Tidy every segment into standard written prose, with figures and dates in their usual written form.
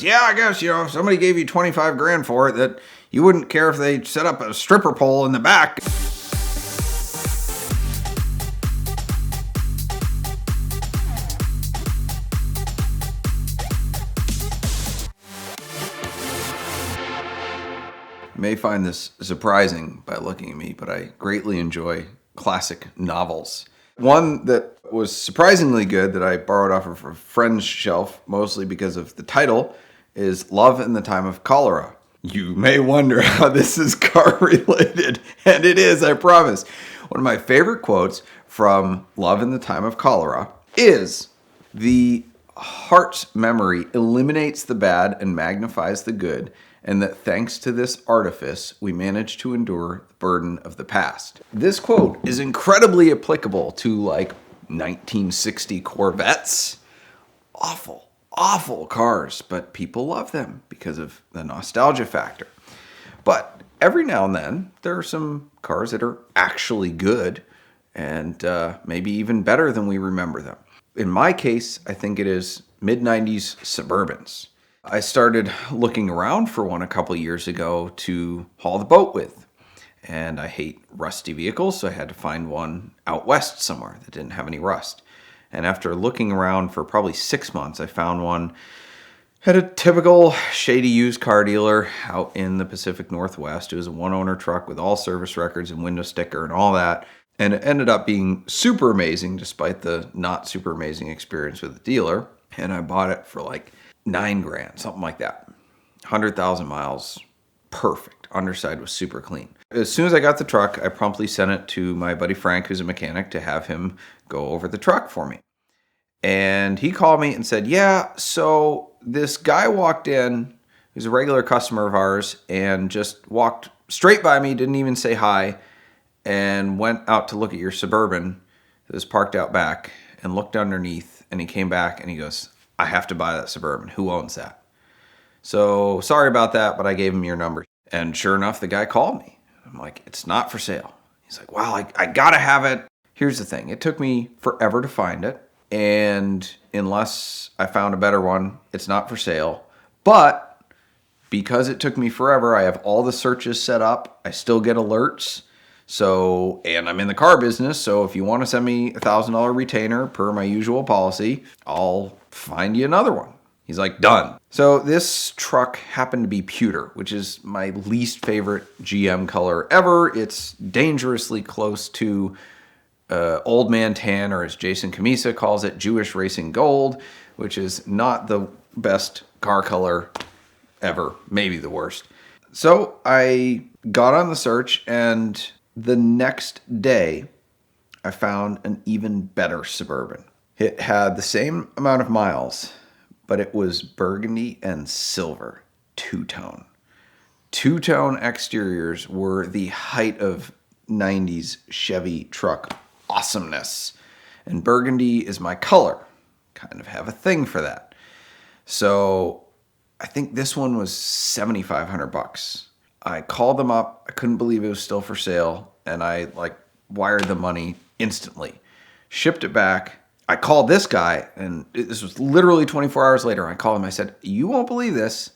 Yeah, I guess, if somebody gave you 25 grand for it, that you wouldn't care if they set up a stripper pole in the back. You may find this surprising by looking at me, but I greatly enjoy classic novels. One that was surprisingly good that I borrowed off of a friend's shelf, mostly because of the title, is Love in the Time of Cholera. You may wonder how this is car related, and it is, I promise. One of my favorite quotes from Love in the Time of Cholera is, "The heart's memory eliminates the bad and magnifies the good, and that thanks to this artifice, we manage to endure the burden of the past." This quote is incredibly applicable to like 1960 Corvettes. Awful cars, but people love them because of the nostalgia factor. But every now and then, there are some cars that are actually good and maybe even better than we remember them. In my case, I think it is mid-90s Suburbans. I started looking around for one a couple years ago to haul the boat with. And I hate rusty vehicles, so I had to find one out west somewhere that didn't have any rust. And after looking around for probably 6 months, I found one at a typical shady used car dealer out in the Pacific Northwest. It was a one-owner truck with all service records and window sticker and all that. And it ended up being super amazing despite the not super amazing experience with the dealer. And I bought it for like $9 grand, something like that. 100,000 miles, perfect. Underside was super clean. As soon as I got the truck, I promptly sent it to my buddy Frank, who's a mechanic, to have him go over the truck for me. And he called me and said, yeah, so this guy walked in, who's a regular customer of ours, and just walked straight by me, didn't even say hi, and went out to look at your Suburban that was parked out back and looked underneath, and he came back and he goes, I have to buy that Suburban. Who owns that? So sorry about that, but I gave him your number. And sure enough, the guy called me. I'm like, it's not for sale. He's like, wow, I gotta have it. Here's the thing. It took me forever to find it. And unless I found a better one, it's not for sale. But because it took me forever, I have all the searches set up. I still get alerts. So, and I'm in the car business. So if you want to send me $1,000 retainer per my usual policy, I'll find you another one. He's like, done. So this truck happened to be pewter, which is my least favorite GM color ever. It's dangerously close to old man tan, or as Jason Camisa calls it, Jewish racing gold, which is not the best car color ever, maybe the worst. So I got on the search, and the next day I found an even better Suburban. It had the same amount of miles, but it was burgundy and silver, two-tone. Two-tone exteriors were the height of 90s Chevy truck awesomeness. And burgundy is my color. Kind of have a thing for that. So I think this one was $7,500. I called them up. I couldn't believe it was still for sale. And I wired the money instantly. Shipped it back. I called this guy, and this was literally 24 hours later. I called him. I said, you won't believe this,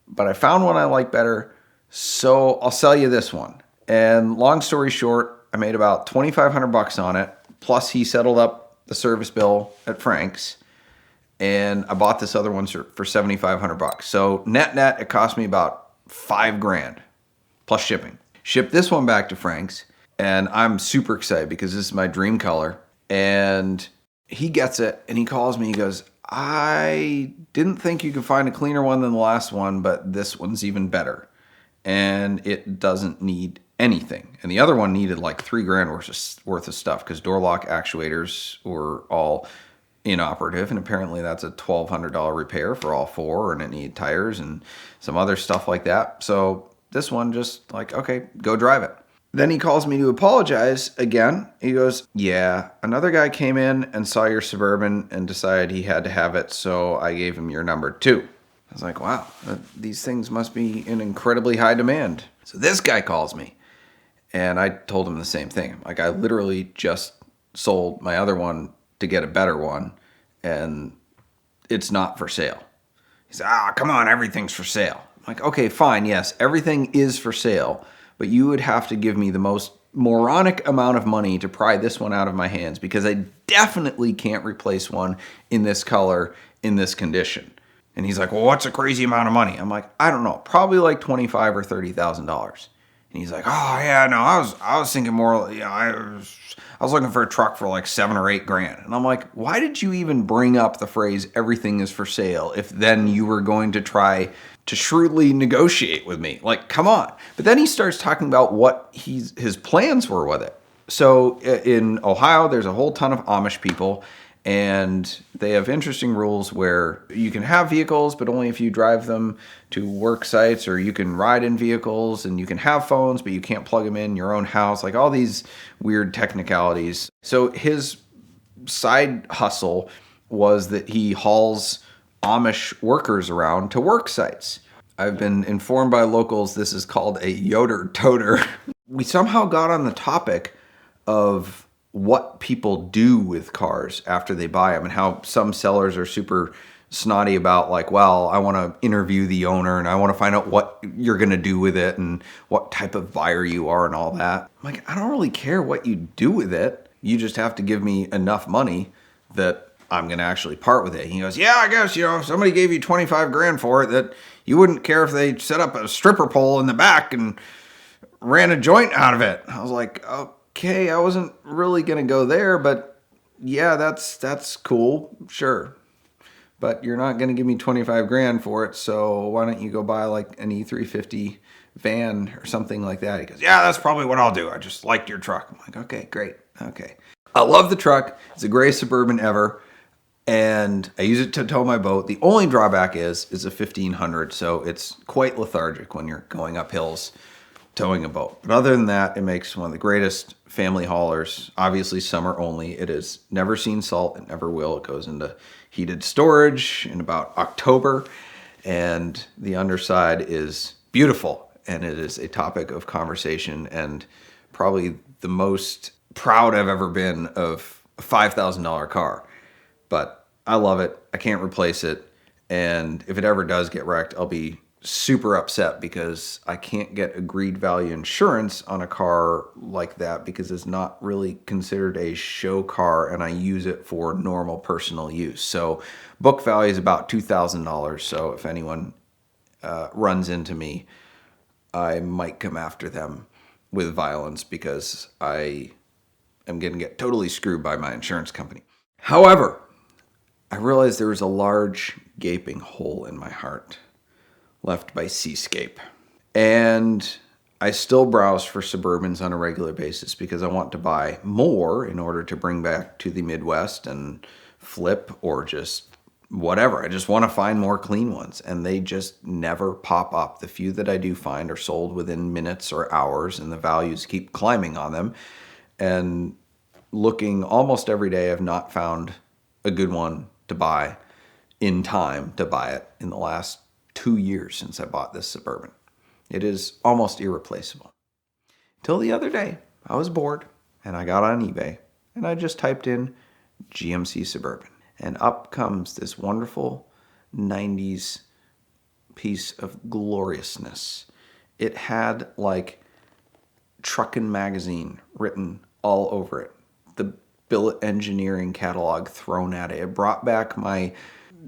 but I found one I like better, so I'll sell you this one. And long story short, I made about $2,500 on it, plus he settled up the service bill at Frank's, and I bought this other one for $7,500. So net, it cost me about $5 grand, plus shipping. Shipped this one back to Frank's, and I'm super excited because this is my dream color. And he gets it, and he calls me. He goes, I didn't think you could find a cleaner one than the last one, but this one's even better. And it doesn't need anything. And the other one needed like $3 grand worth of stuff because door lock actuators were all inoperative. And apparently that's a $1,200 repair for all four, and it needed tires and some other stuff like that. So this one just like, okay, go drive it. Then he calls me to apologize again. He goes, yeah, another guy came in and saw your Suburban and decided he had to have it, so I gave him your number too. I was like, wow, these things must be in incredibly high demand. So this guy calls me, and I told him the same thing. Like, I literally just sold my other one to get a better one, and it's not for sale. He's like, come on, everything's for sale. I'm like, okay, fine, yes, everything is for sale, but you would have to give me the most moronic amount of money to pry this one out of my hands, because I definitely can't replace one in this color, in this condition. And he's like, well, what's a crazy amount of money? I'm like, I don't know, probably like $25,000 or $30,000. And he's like, oh yeah, no, I was thinking more, I was looking for a truck for like $7,000 or $8,000. And I'm like, why did you even bring up the phrase everything is for sale if then you were going to try to shrewdly negotiate with me? Like, come on. But then he starts talking about what his plans were with it. So in Ohio, there's a whole ton of Amish people, and they have interesting rules where you can have vehicles, but only if you drive them to work sites, or you can ride in vehicles, and you can have phones, but you can't plug them in your own house, like all these weird technicalities. So his side hustle was that he hauls Amish workers around to work sites. I've been informed by locals this is called a Yoder toter. We somehow got on the topic of what people do with cars after they buy them, and how some sellers are super snotty about, like, well, I want to interview the owner and I want to find out what you're going to do with it and what type of buyer you are and all that. I'm like, I don't really care what you do with it. You just have to give me enough money that I'm going to actually part with it. And he goes, yeah, I guess, if somebody gave you $25,000 for it, that you wouldn't care if they set up a stripper pole in the back and ran a joint out of it. I was like, okay, I wasn't really going to go there, but yeah, that's cool. Sure. But you're not going to give me $25,000 for it. So why don't you go buy like an E350 van or something like that? He goes, yeah, that's probably what I'll do. I just liked your truck. I'm like, okay, great. Okay. I love the truck. It's the greatest Suburban ever. And I use it to tow my boat. The only drawback is a 1500. So it's quite lethargic when you're going up hills towing a boat. But other than that, it makes one of the greatest family haulers. Obviously summer only. It has never seen salt. It never will. It goes into heated storage in about October. And the underside is beautiful. And it is a topic of conversation, and probably the most proud I've ever been of a $5,000 car. But I love it. I can't replace it. And if it ever does get wrecked, I'll be super upset because I can't get agreed value insurance on a car like that, because it's not really considered a show car and I use it for normal personal use. So book value is about $2,000. So if anyone runs into me, I might come after them with violence, because I am going to get totally screwed by my insurance company. However, I realized there was a large gaping hole in my heart left by Seascape. And I still browse for Suburbans on a regular basis because I want to buy more in order to bring back to the Midwest and flip, or just whatever. I just want to find more clean ones, and they just never pop up. The few that I do find are sold within minutes or hours, and the values keep climbing on them. And looking almost every day, I've not found a good one to buy in time to buy it in the last 2 years since I bought this Suburban. It is almost irreplaceable. Till the other day, I was bored and I got on eBay and I just typed in GMC Suburban, and up comes this wonderful 90s piece of gloriousness. It had like Truckin' Magazine written all over it. The billet engineering catalog thrown at it. It brought back my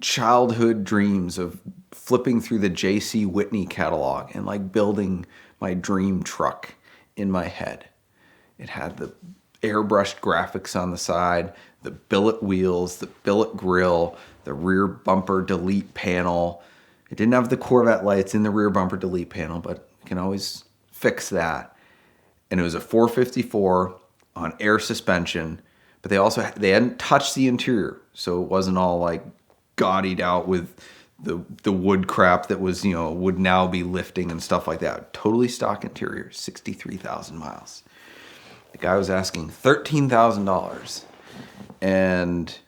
childhood dreams of flipping through the J.C. Whitney catalog and like building my dream truck in my head. It had the airbrushed graphics on the side, the billet wheels, the billet grille, the rear bumper delete panel. It didn't have the Corvette lights in the rear bumper delete panel, but you can always fix that. And it was a 454 on air suspension, but they hadn't touched the interior, so it wasn't all like gaudied out with the wood crap that was, would now be lifting and stuff like that. Totally stock interior, 63,000 miles. The guy was asking $13,000, and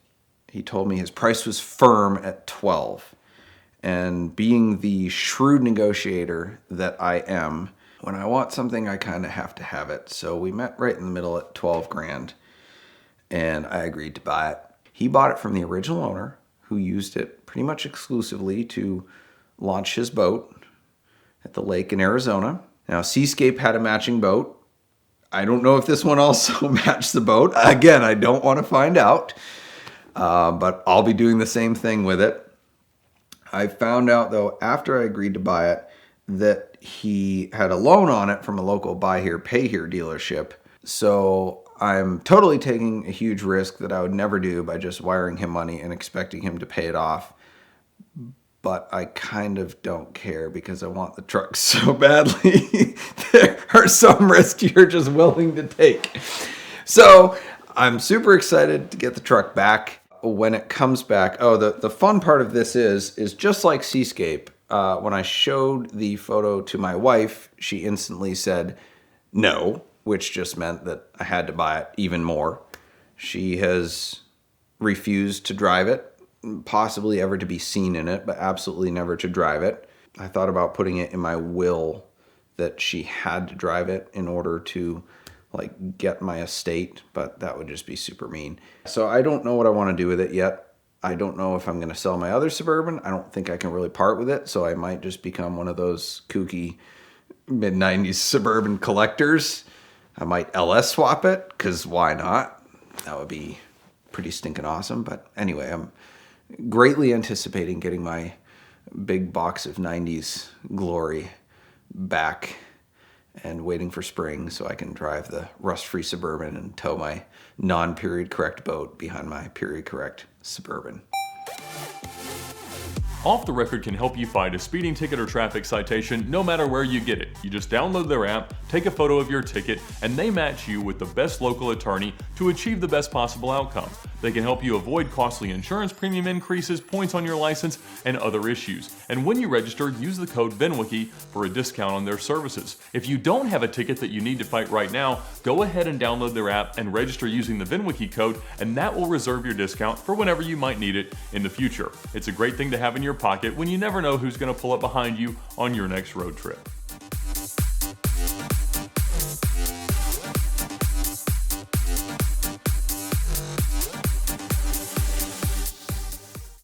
he told me his price was firm at 12. And being the shrewd negotiator that I am, when I want something, I kind of have to have it. So we met right in the middle at 12 grand, and I agreed to buy it. He bought it from the original owner, who used it pretty much exclusively to launch his boat at the lake in Arizona. Now, Seascape had a matching boat. I don't know if this one also matched the boat. Again, I don't want to find out, but I'll be doing the same thing with it. I found out, though, after I agreed to buy it, that he had a loan on it from a local buy here, pay here dealership. So I'm totally taking a huge risk that I would never do by just wiring him money and expecting him to pay it off. But I kind of don't care because I want the truck so badly. There are some risks you're just willing to take. So I'm super excited to get the truck back. When it comes back, the fun part of this is just like Seascape. When I showed the photo to my wife, she instantly said no, which just meant that I had to buy it even more. She has refused to drive it, possibly ever to be seen in it, but absolutely never to drive it. I thought about putting it in my will that she had to drive it in order to get my estate, but that would just be super mean. So I don't know what I want to do with it yet. I don't know if I'm going to sell my other Suburban. I don't think I can really part with it, so I might just become one of those kooky mid-90s Suburban collectors. I might LS swap it, because why not? That would be pretty stinking awesome. But anyway, I'm greatly anticipating getting my big box of 90s glory back and waiting for spring so I can drive the rust-free Suburban and tow my non-period correct boat behind my period correct Suburban. Off the Record can help you find a speeding ticket or traffic citation no matter where you get it. You just download their app, take a photo of your ticket, and they match you with the best local attorney to achieve the best possible outcome. They can help you avoid costly insurance premium increases, points on your license, and other issues. And when you register, use the code VINwiki for a discount on their services. If you don't have a ticket that you need to fight right now, go ahead and download their app and register using the VINwiki code, and that will reserve your discount for whenever you might need it in the future. It's a great thing to have in your pocket when you never know who's going to pull up behind you on your next road trip.